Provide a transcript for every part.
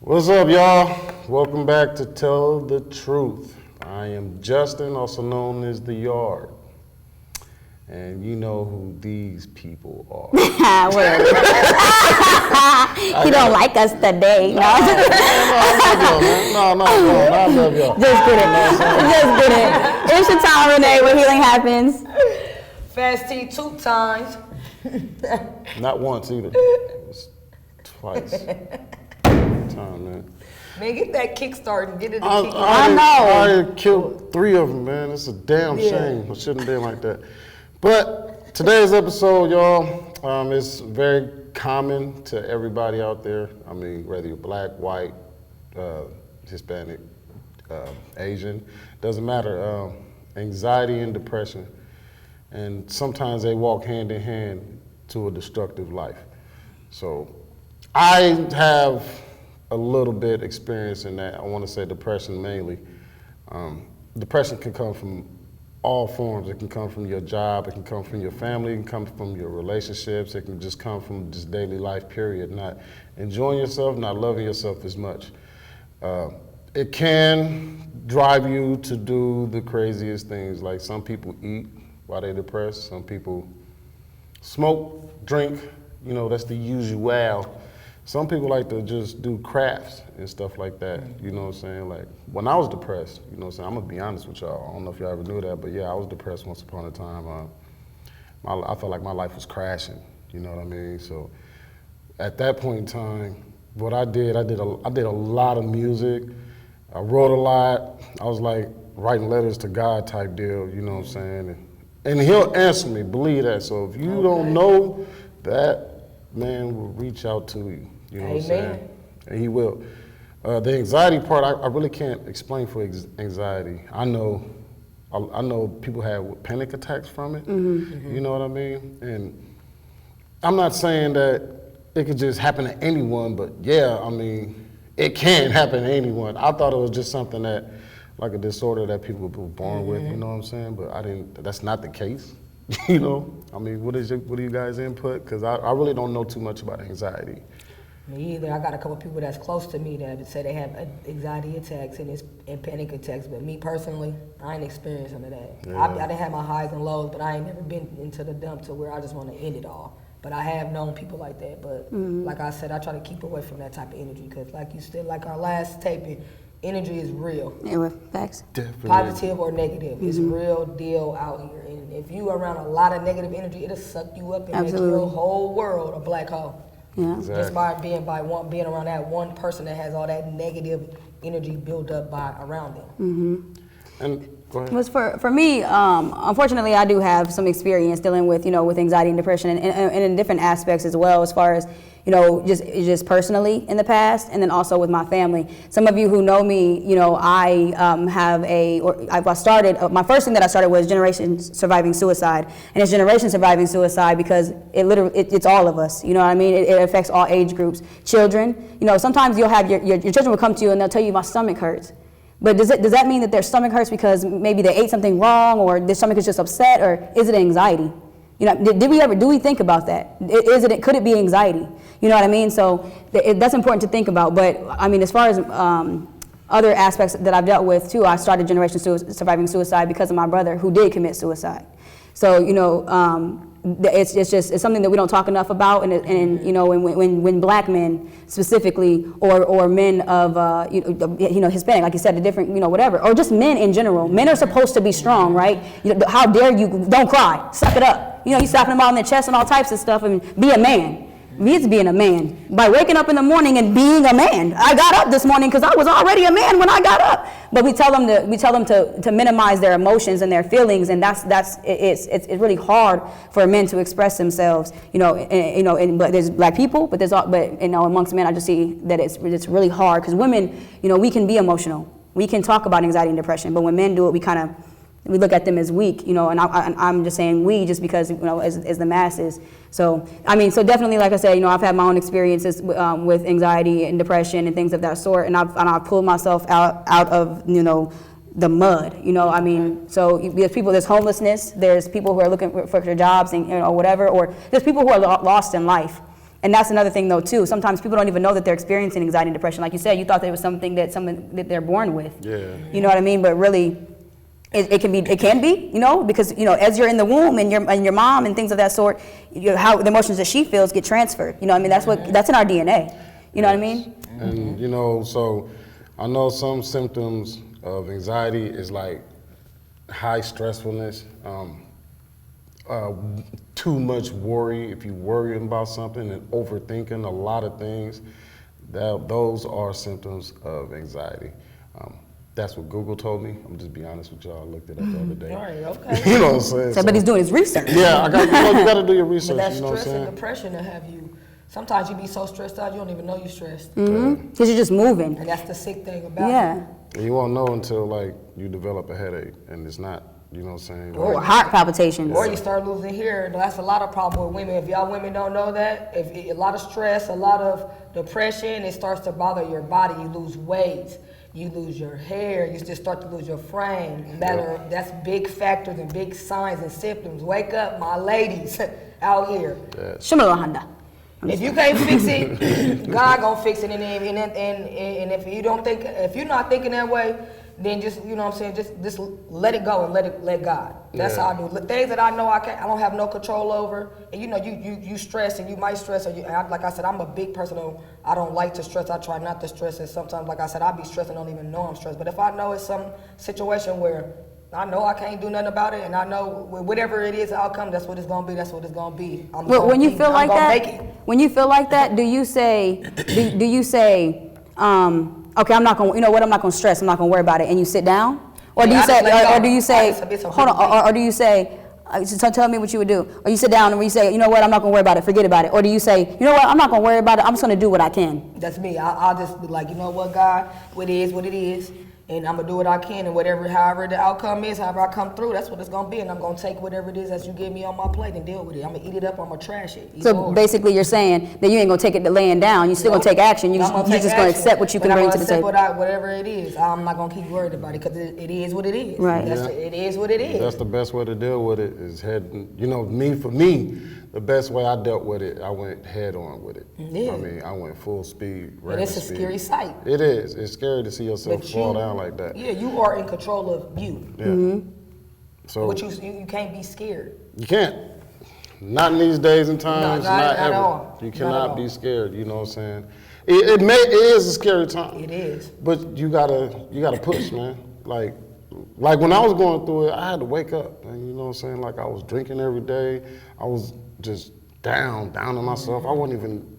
What's up, y'all? Welcome back to Tell the Truth. I am Justin, also known as The Yard. And you know who these people are. He don't like us today. No, I love y'all. Just kidding. It's your time, Renee, where healing happens. Fast T 2 times. Not once either. It's twice. Time, man. Man, get that kickstart and get it. I know. I killed 3 of them, man. It's a damn shame. I shouldn't have been like that. But today's episode, y'all, is very common to everybody out there. I mean, whether you're black, white, Hispanic, Asian, doesn't matter. Anxiety and depression. And sometimes they walk hand in hand to a destructive life. So I have a little bit experience in that. I want to say depression mainly. Depression can come from all forms. It can come from your job, it can come from your family, it can come from your relationships, it can just come from just daily life, period. Not enjoying yourself, not loving yourself as much. It can drive you to do the craziest things, like some people eat while they're depressed, some people smoke, drink, that's the usual. Some people like to just do crafts and stuff like that, you know what I'm saying? Like, when I was depressed, you know what I'm saying? I'm gonna be honest with y'all. I don't know if y'all ever knew that, but yeah, I was depressed once upon a time. I felt like my life was crashing, you know what I mean? So at that point in time, what I did a lot of music. I wrote a lot. I was like writing letters to God type deal, you know what I'm saying? And he'll answer me, believe that. So if you don't know, that man will reach out to you. You know what I'm saying? And he will. The anxiety part, I really can't explain for anxiety. I know people have panic attacks from it. Mm-hmm. You know what I mean? And I'm not saying that it could just happen to anyone, but yeah, I mean, it can happen to anyone. I thought it was just something that, like a disorder that people were born with, you know what I'm saying? But that's not the case. You know, I mean, what are you guys' input? Because I really don't know too much about anxiety. Me either. I got a couple people that's close to me that say they have anxiety attacks and panic attacks, but me personally, I ain't experienced some of that. Yeah. I done had my highs and lows, but I ain't never been into the dump to where I just want to end it all. But I have known people like that. But like I said, I try to keep away from that type of energy because, like you said, like our last taping, energy is real. Yeah, facts. Definitely. Positive or negative. It's real deal out here. And if you are around a lot of negative energy, it'll suck you up and make your whole world a black hole. Yeah. Exactly. Just by being around that one person that has all that negative energy built up around them. Mm-hmm. And go ahead. Was for me, unfortunately, I do have some experience dealing with with anxiety and depression and in different aspects as well, as far as just personally in the past, and then also with my family. Some of you who know me, I started my first thing that I started was Generation Surviving Suicide, and it's Generation Surviving Suicide because it's all of us. You know what I mean? It affects all age groups. Children, sometimes you'll have your children will come to you and they'll tell you my stomach hurts. But does that mean that their stomach hurts because maybe they ate something wrong, or their stomach is just upset, or is it anxiety? Do we think about that? Could it be anxiety? You know what I mean? So that's important to think about. But I mean, as far as other aspects that I've dealt with too, I started Generation Surviving Suicide because of my brother who did commit suicide. So it's something that we don't talk enough about, and when black men specifically, or men of Hispanic, like you said, the different whatever, or just men in general. Men are supposed to be strong, right? How dare you? Don't cry, suck it up. You slapping them all in their chest and all types of stuff, and be a man. It's being a man by waking up in the morning and being a man. I got up this morning because I was already a man when I got up. But we tell them to minimize their emotions and their feelings, and it's really hard for men to express themselves. But there's black people, but amongst men I just see that it's really hard because women, we can be emotional, we can talk about anxiety and depression, but when men do it, we look at them as weak, and I'm just saying we just because, as the masses. So, so definitely, like I said, I've had my own experiences with anxiety and depression and things of that sort, and I've pulled myself out of, the mud, so there's homelessness, there's people who are looking for their jobs and, whatever, or there's people who are lost in life. And that's another thing though too. Sometimes people don't even know that they're experiencing anxiety and depression. Like you said, you thought that it was something that they're born with. Yeah. You know what I mean? But really, it can be, you know, because, you know, as you're in the womb and your mom and things of that sort, how the emotions that she feels get transferred. You know what I mean? That's in our DNA. You know what I mean? And, you know, so I know some symptoms of anxiety is like high stressfulness, too much worry. If you're worrying about something and overthinking a lot of things, those are symptoms of anxiety. That's what Google told me. I'm just be honest with y'all. I looked it up the other day. All right, okay. You know what I'm saying? So, but he's doing his research. Yeah, you got to do your research. But that's you know what I'm stress and saying? depression to have you. Sometimes you be so stressed out you don't even know you're stressed. Because you're just moving. And that's the sick thing about Yeah. And you won't know until like you develop a headache, and it's not. You know what I'm saying? Or Like, heart palpitations. Or you start losing hair. That's a lot of problem with women. If y'all women don't know that, if a lot of stress, a lot of depression, it starts to bother your body. You lose weight. You lose your hair. You just start to lose your frame. That's big factors and big signs and symptoms. Wake up, my ladies out here. Shimala If you can't fix it, God gonna fix it. And if you don't think, if you're not thinking that way, then just, you know what I'm saying, just let it go and let God. That's how I do. The things that I know I don't have no control over. And you know, you stress and you might stress. Like I said, I'm a big person. I don't like to stress. I try not to stress. And sometimes, like I said, I be stressed and don't even know I'm stressed. But if I know it's some situation where I know I can't do nothing about it, and I know whatever it is, the outcome, that's what it's gonna be. That's what it's gonna be. When you feel like that, do you say, okay, I'm not gonna, you know what, I'm not gonna stress, I'm not gonna worry about it, and you sit down? Or do you say, hold on, or do you say, so tell me what you would do. Or you sit down and you say, you know what, I'm not gonna worry about it, forget about it. Or do you say, you know what, I'm not gonna worry about it, I'm just gonna do what I can. That's me. I'll just be like, you know what, God, what it is. And I'm gonna do what I can, and however the outcome is, however I come through, that's what it's gonna be. And I'm gonna take whatever it is that you give me on my plate and deal with it. I'm gonna eat it up, I'm gonna trash it. So basically you're saying that you ain't gonna take it to laying down, you're still gonna take action, you're just gonna accept what you can bring to the table. Whatever it is, I'm not gonna keep worried about it, because it is what it is. Right. It is what it is. That's the best way to deal with it, is head, you know, for me, the best way I dealt with it, I went head on with it. Yeah. I mean, I went full speed, But it's a scary sight. It is. It's scary to see yourself fall down like that. Yeah, you are in control of you. Yeah. So But you can't be scared. you can't. Not in these days and times. Not at ever. all. You Not at cannot all. be scared. You know what I'm saying? It is a scary time. It is. But you gotta push, man. Like when I was going through it, I had to wake up. And you know what I'm saying? Like I was drinking every day. I was just down on myself. I wouldn't even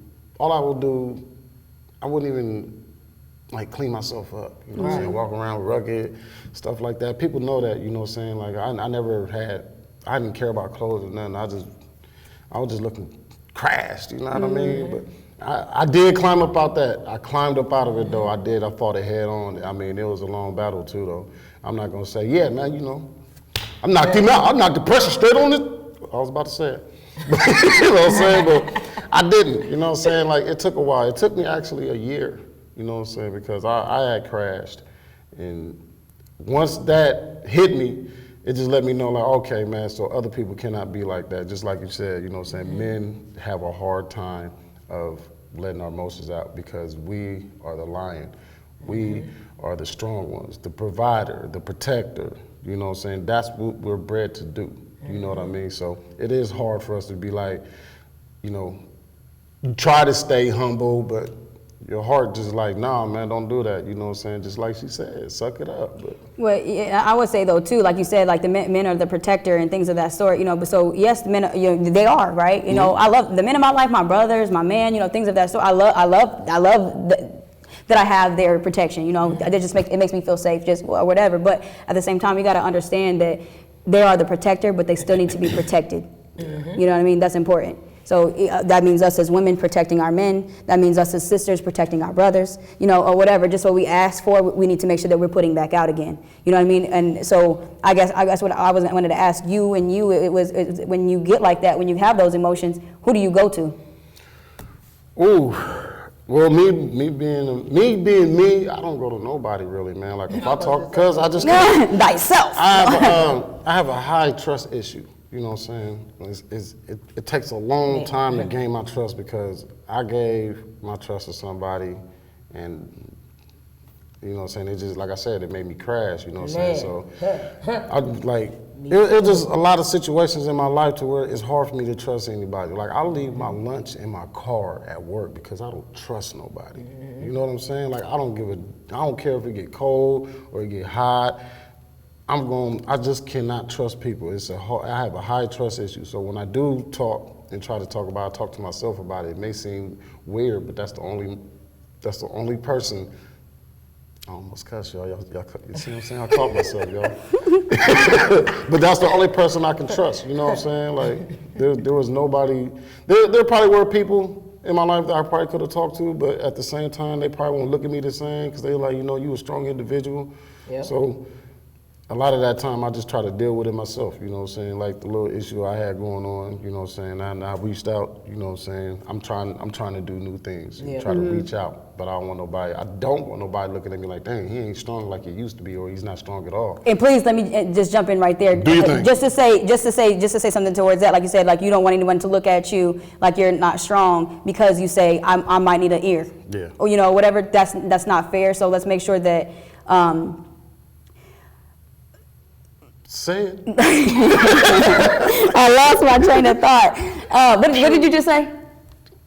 like clean myself up. You know what I'm saying? Walk around rugged, stuff like that. People know that, you know what I'm saying? Like I didn't care about clothes or nothing. I was just looking crashed, you know what I mean? But I did climb up out that. I climbed up out of it though. I did. I fought it head on. I mean, it was a long battle too though. I'm not gonna say, yeah, man, you know, I knocked him out. I knocked the pressure straight on it. I was about to say it. You know what I'm saying? But I didn't, you know what I'm saying? Like it took a while. It took me actually a year, you know what I'm saying? Because I had crashed. And once that hit me, it just let me know like, okay, man, so other people cannot be like that. Just like you said, you know what I'm saying? Men have a hard time of letting our emotions out because we are the lion. We are the strong ones, the provider, the protector, you know what I'm saying? That's what we're bred to do. You know what I mean? So it is hard for us to be like, you know, try to stay humble, but your heart just like, nah, man, don't do that. You know what I'm saying? Just like she said, suck it up. But. Well, yeah, I would say though too, like you said, like the men are the protector and things of that sort, you know. But so yes, the men, they are, right? You know, I love the men in my life, my brothers, my man, you know, things of that sort. I love that I have their protection. You know, it makes me feel safe, just or whatever. But at the same time, you got to understand that they are the protector, but they still need to be protected. You know what I mean? That's important. So that means us as women protecting our men. That means us as sisters protecting our brothers, you know, or whatever. Just what we ask for, we need to make sure that we're putting back out again. You know what I mean? And so I guess what I wanted to ask you, it was when you get like that, when you have those emotions, who do you go to? Ooh. Well, me being me, I don't go to nobody really, man. Like if I talk, cause I just Thyself. I have a high trust issue. you know what I'm saying, it takes a long time to gain my trust because I gave my trust to somebody and, you know what I'm saying, it just, like I said, it made me crash, you know what I'm saying? So, I like, it's just a lot of situations in my life to where it's hard for me to trust anybody. Like, I'll leave my lunch in my car at work because I don't trust nobody. You know what I'm saying? Like, I don't care if it get cold or it get hot. I just cannot trust people. I have a high trust issue. So when I do talk and try to talk to myself about it, it may seem weird, but that's the only person. I almost cussed y'all. You see what I'm saying? I caught myself, y'all. But that's the only person I can trust. You know what I'm saying? Like there was nobody. There probably were people in my life that I probably could have talked to, but at the same time, they probably won't look at me the same because they're like, you know, you a strong individual. Yep. So a lot of that time, I just try to deal with it myself, you know what I'm saying? Like the little issue I had going on, you know what I'm saying? And I reached out, you know what I'm saying? I'm trying to do new things, try to reach out, but I don't want nobody looking at me like, dang, he ain't strong like he used to be, or he's not strong at all. And please let me just jump in right there. Do you think? Just to say something towards that, like you said, like you don't want anyone to look at you like you're not strong because you say I might need an ear, or you know whatever. That's not fair. So let's make sure that. Say it. I lost my train of thought. What did you just say?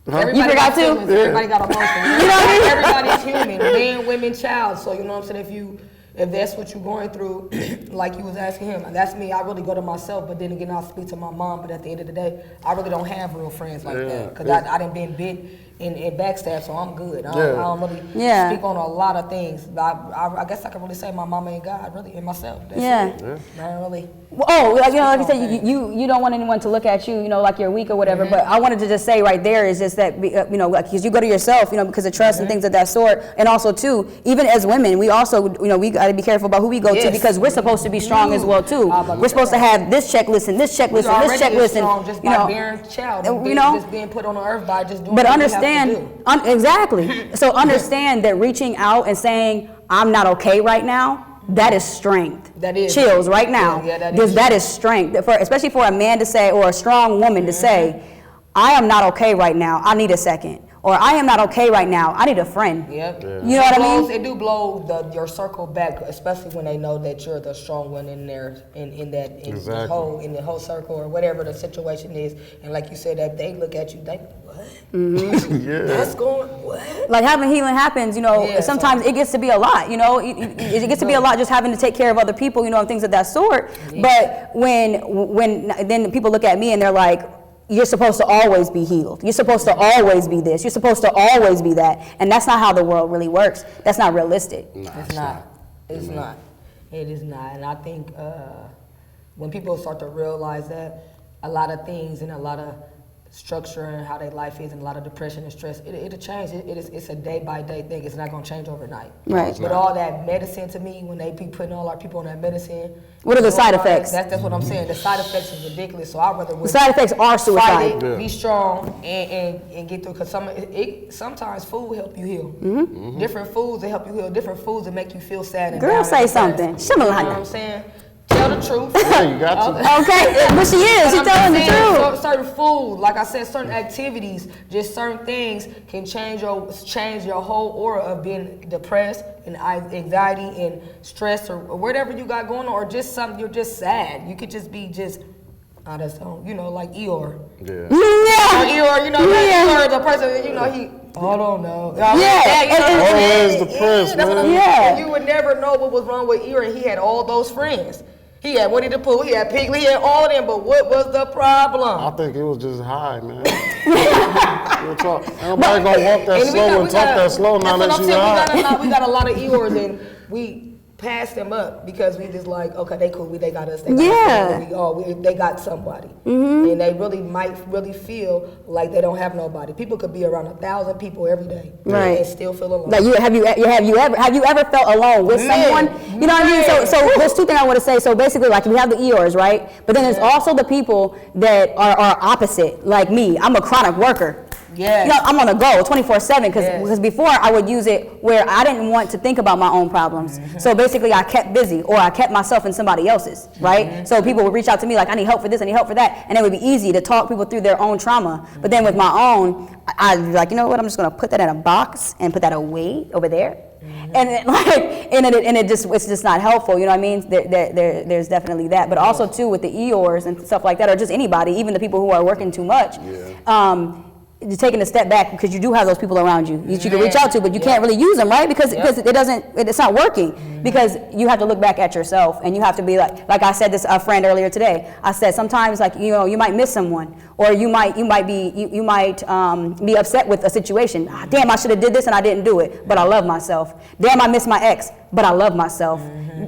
You forgot to? Everybody got emotions. You know what I mean? Everybody's human, man, women, child. So you know what I'm saying? If that's what you're going through, like you was asking him, that's me. I really go to myself, but then again, I'll speak to my mom. But at the end of the day, I really don't have real friends like that because I done been bit in backstab, so I'm good. I don't really speak on a lot of things. I guess I can really say my mama and God, really, and myself. That's it. I don't really. Oh, you know, like I said, you don't want anyone to look at you, you know, like you're weak or whatever. But I wanted to just say right there is just that, you know, because you go to yourself, you know, because of trust and things of that sort. And also, too, even as women, we also, you know, we got to be careful about who we go to because we're supposed to be strong as well, too. We're supposed to have this checklist and this checklist and this checklist. And, just you by know, bearing child, you know, just being put on the earth by just doing but what understand, you have to do. Exactly. So understand that reaching out and saying, I'm not okay right now, that is strength. That is. Chills right now. Because that is strength. Especially for a man to say, or a strong woman to say, I am not okay right now, I need a second. Or I am not okay right now, I need a friend. Yep. You know what I mean? It do blow your circle back, especially when they know that you're the strong one in there, in the whole circle or whatever the situation is. And like you said, that they look at you, they what? That's going what? Like having healing happens, you know. Sometimes it gets to be a lot, you know. It gets to be a lot just having to take care of other people, you know, and things of that sort. But when then people look at me and they're like, you're supposed to always be healed. You're supposed to always be this. You're supposed to always be that. And that's not how the world really works. That's not realistic. No, it's not. It's not. It is not. And I think when people start to realize that, a lot of things and a lot of structure and how their life is and a lot of depression and stress, it'll change. It's a day-by-day thing. It's not going to change overnight. Right. But all that medicine to me, when they be putting all our people on that medicine. What are the side effects? That's what I'm saying. The side effects is ridiculous. So I'd rather the side effects are suicide. Fight it, be strong, and get through. Because sometimes food help you heal. Different foods that help you heal. Different foods that make you feel sad and Girl, down say and something. depressed. You know what Shimala. I'm saying? Tell the truth. Yeah, you got to. Okay, but she is. She's telling the truth. Certain food, like I said, certain activities, just certain things can change your whole aura of being depressed and anxiety and stress or whatever you got going on, or just something you're just sad. You could just be that's you know, like Eeyore. Yeah. Or Eeyore, you know, Eeyore is a person, you know, I don't know. Always depressed, man. And you would never know what was wrong with Eeyore, and he had all those friends. He had Winnie the Pooh, he had Piglet, he had all of them, but what was the problem? I think it was just high, man. Real talk. Everybody gonna walk that slow and talk that slow now that you high. We got a lot of Eeyores, and we passed them up because we just like, okay, they cool, they got us, they got us, they got somebody. And they might feel like they don't have nobody. People could be around 1,000 people every day and still feel alone. Like have you ever felt alone with someone? You know what I mean? So there's two things I want to say. So basically, like we have the Eeyores, right? But then there's also the people that are opposite, like me. I'm a chronic worker. Yes. You know, I'm on the go 24/7 because Yes. before I would use it where I didn't want to think about my own problems. So basically I kept busy or I kept myself in somebody else's, right? So people would reach out to me like, I need help for this, I need help for that. And it would be easy to talk people through their own trauma. But then with my own, I'd be like, you know what, I'm just gonna put that in a box and put that away over there. And it's just not helpful, you know what I mean? There's definitely that, but also too with the Eeyores and stuff like that, or just anybody, even the people who are working too much. You're taking a step back because you do have those people around you that you can reach out to, but you can't really use them, right? Because it's not working. Because you have to look back at yourself and you have to be like I said this a friend earlier today. I said sometimes like you might miss someone or you might be upset with a situation. Ah, damn, I should have did this and I didn't do it, but I love myself. Damn, I miss my ex, but I love myself.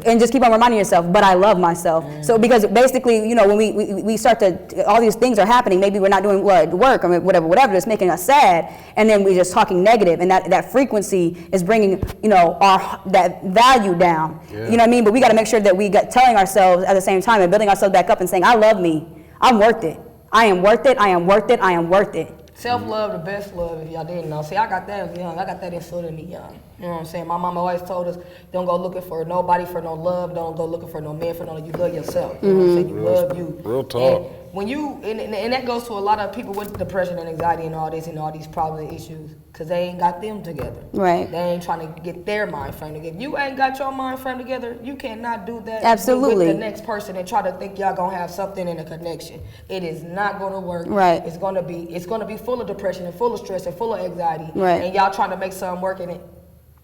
And just keep on reminding yourself, but I love myself. So because basically, when we start to, all these things are happening, maybe we're not doing work or whatever that's making us sad, and then we're just talking negative, and that frequency is bringing, that value down. You know what I mean? But we got to make sure that we got telling ourselves at the same time and building ourselves back up and saying, I love me. I'm worth it. I am worth it. I am worth it. I am worth it. Self-love, the best love, if y'all didn't know. See, I got that young. I got that instilled in me young. You know what I'm saying? My mama always told us, don't go looking for nobody for no love. Don't go looking for no man for no love. You love yourself. You know what I'm saying? You love you. Real talk. And when you, and that goes to a lot of people with depression and anxiety and all this and all these problems and issues, because they ain't got them together. Right. They ain't trying to get their mind frame together. If you ain't got your mind frame together, you cannot do that Absolutely. with the next person and try to think y'all gonna have something in a connection. It is not gonna work. Right. It's gonna be full of depression and full of stress and full of anxiety. Right. And y'all trying to make something work in it.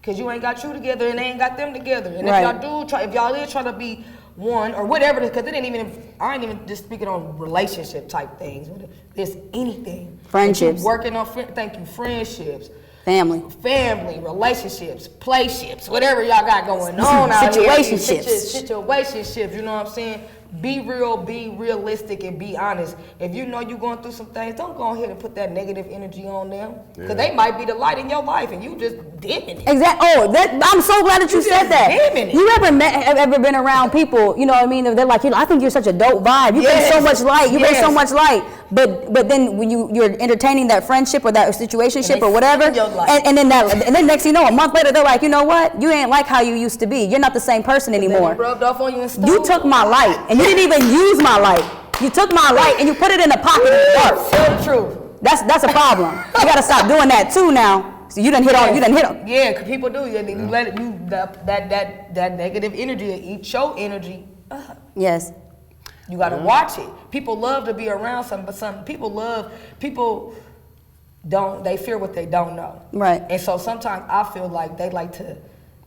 Cause you ain't got you together and they ain't got them together. And Right. if y'all is trying to be one or whatever it is, because I ain't even just speaking on relationship type things. It's anything. Friendships. Working on, friendships. Family. Relationships, playships, whatever y'all got going on out here. Situationships, you know what I'm saying? Be real, be realistic, and be honest. If you know you're going through some things, don't go ahead and put that negative energy on them. Because they might be the light in your life and you just dimming it. Exactly. I'm so glad that you said that. You ever been around people, you know what I mean? They're like, I think you're such a dope vibe. You bring so much light. You bring so much light. But then when you're entertaining that friendship or that situationship or whatever, and then next thing you know, a month later, they're like, you know what? You ain't like how you used to be. You're not the same person anymore. Rubbed off on you and You took my light, and you didn't even use my light. You took my light and you put it in the pocket in the dark. Tell the truth. That's a problem. You gotta stop doing that too now. So you done hit on. Yeah, cause people do. You let it. That negative energy eat your energy up. Yes. You gotta watch it. People love to be around something, but some people don't. They fear what they don't know. Right. And so sometimes I feel like they like to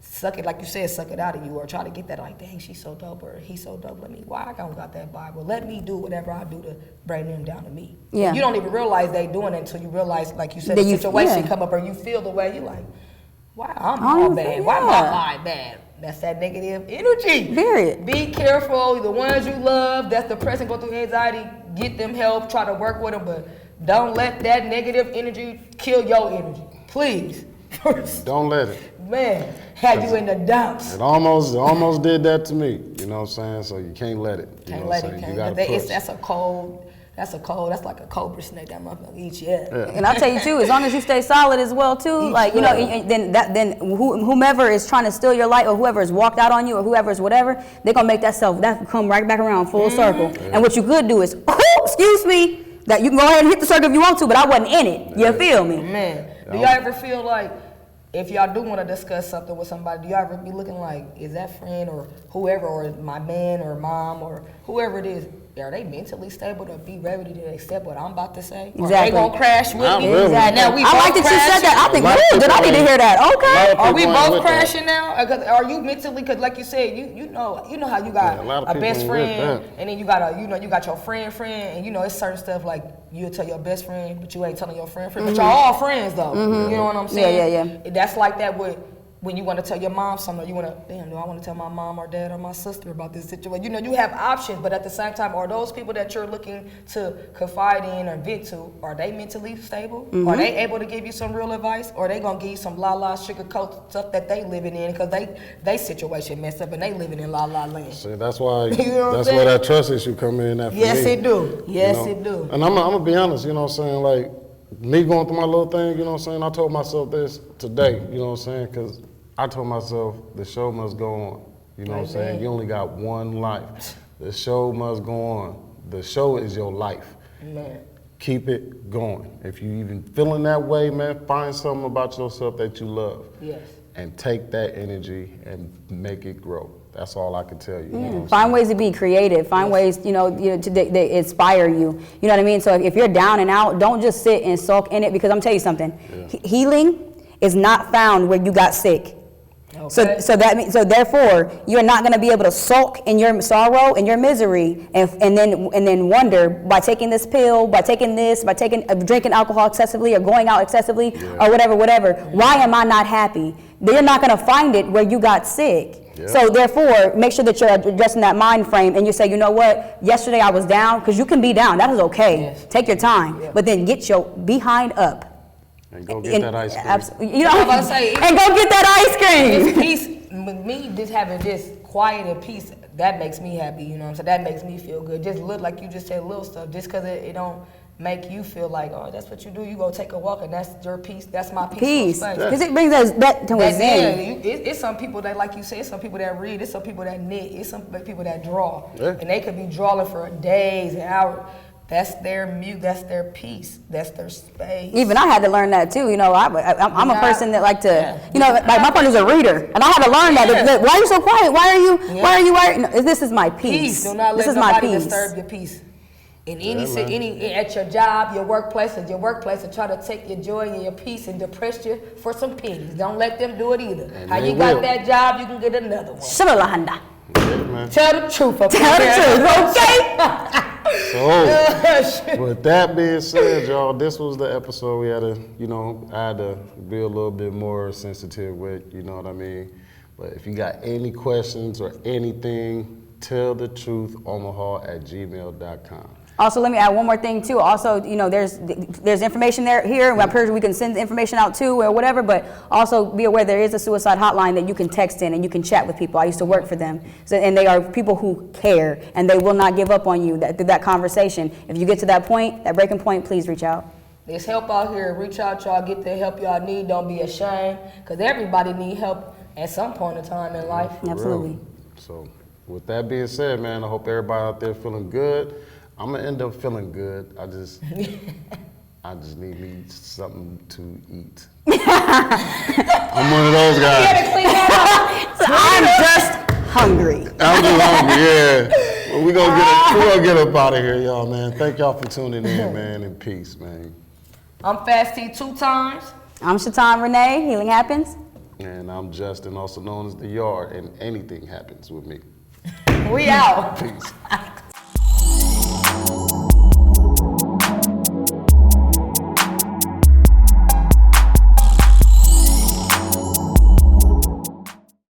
suck it, like you said, suck it out of you, or try to get that like, dang, she's so dope, or he's so dope. Let me. Why I don't got that vibe? Well, let me do whatever I do to bring them down to me. Yeah. You don't even realize they doing it until you realize, like you said, the situation come up, or you feel the way you like. Why I'm all bad? Why my vibe bad? That's that negative energy. Period. Be careful. The ones you love, that's depressing, go through anxiety, get them help, try to work with them, but don't let that negative energy kill your energy. Please. Don't let it. Man, had you in the dumps. It almost did that to me. You know what I'm saying? So you can't let it. You Can't know let what I'm it. saying? You gotta push. That's like a cobra snake that motherfucker eats you. Yeah. And I'll tell you too, as long as you stay solid as well too, then whomever is trying to steal your light or whoever has walked out on you or whoever is whatever, they're gonna make that come right back around full circle. And what you could do is, excuse me, that you can go ahead and hit the circle if you want to, but I wasn't in it. You feel me? Man, do y'all ever feel like, if y'all do want to discuss something with somebody, do y'all ever be looking like, is that friend or whoever, or my man or mom or whoever it is, are they mentally stable to be ready to accept what I'm about to say? Exactly. Or they gonna crash with me? Really. Exactly. Now, I like that you said that. I think, did I need to hear that? Okay. Are we both crashing now? Are you mentally? Because like you said, you know how you got a best friend, and then you got you got your friend, and it's certain stuff like you'll tell your best friend, but you ain't telling your friend. But y'all all friends though. You know what I'm saying? Yeah. That's like that with. When you want to tell your mom something, you want to, do I want to tell my mom or dad or my sister about this situation? You have options, but at the same time, are those people that you're looking to confide in or vent to, are they mentally stable? Are they able to give you some real advice? Or are they going to give you some la-la sugarcoat stuff that they living in because they situation messed up and they living in la-la land? See, that's why where that trust issue come in. Yes, it do. Yes, it do. And I'm going to be honest, you know what I'm saying? Like, me going through my little thing, you know what I'm saying? I told myself this today, you know what I'm saying? Because I told myself the show must go on. You know what I'm saying? You only got one life. The show must go on. The show is your life. Man. Keep it going. If you even feeling that way, man, find something about yourself that you love. Yes. And take that energy and make it grow. That's all I can tell you. You know what I'm Find saying? ways to be creative. Find ways, to inspire you. You know what I mean? So if you're down and out, don't just sit and sulk in it, because I'm telling you something. Healing is not found where you got sick. Okay. So therefore, you're not going to be able to sulk in your sorrow and your misery, and then wonder by taking this pill, by taking this, by drinking alcohol excessively, or going out excessively, or whatever. Why am I not happy? You're not going to find it where you got sick. Yeah. So therefore, make sure that you're addressing that mind frame, and you say, you know what? Yesterday I was down, because you can be down. That is okay. Yes. Take your time, but then get your behind up. And go get that ice cream. Absolutely. You know, I'm about to say, and go get that ice cream. It's peace. Me just having this quiet and peace, that makes me happy. You know what I'm saying? That makes me feel good. Just look like you just said, little stuff. Just because it don't make you feel like, oh, that's what you do. You go take a walk, and that's your peace. That's my peace. Because it brings us back to what's in. It's some people that, like you said, it's some people that read. It's some people that knit. It's some people that draw, and they could be drawing for days and hours. That's their mute. That's their peace. That's their space. Even I had to learn that too. You know, I'm a person that like to, you know, like my partner's a reader, and I had to learn that. Why are you so quiet? Why are you? No, this is my peace. Do not let nobody disturb your peace. In at your job, your workplace, and try to take your joy and your peace and depress you for some pennies. Don't let them do it either. And how you got that job, you can get another one. Shabalahanda. Tell the truth. Okay. So, with that being said, y'all, this was the episode we had to, I had to be a little bit more sensitive with, you know what I mean? But if you got any questions or anything, tell the truth, omaha@gmail.com. Also, let me add one more thing too. Also, there's information here. I'm sure we can send the information out too, or whatever. But also be aware there is a suicide hotline that you can text in and you can chat with people. I used to work for them, and they are people who care, and they will not give up on you. That conversation. If you get to that point, that breaking point, please reach out. There's help out here. Reach out, y'all. Get the help y'all need. Don't be ashamed, because everybody need help at some point in time in life. Absolutely. So, with that being said, man, I hope everybody out there feeling good. I'm gonna end up feeling good. I just need me something to eat. I'm one of those guys. I'm just hungry. I'm just hungry, yeah. Well, we're gonna get up out of here, y'all, man. Thank y'all for tuning in, man, and peace, man. I'm Fasty 2 times. I'm Shatan Renee, Healing Happens. And I'm Justin, also known as The Yard, and anything happens with me. We out. Peace.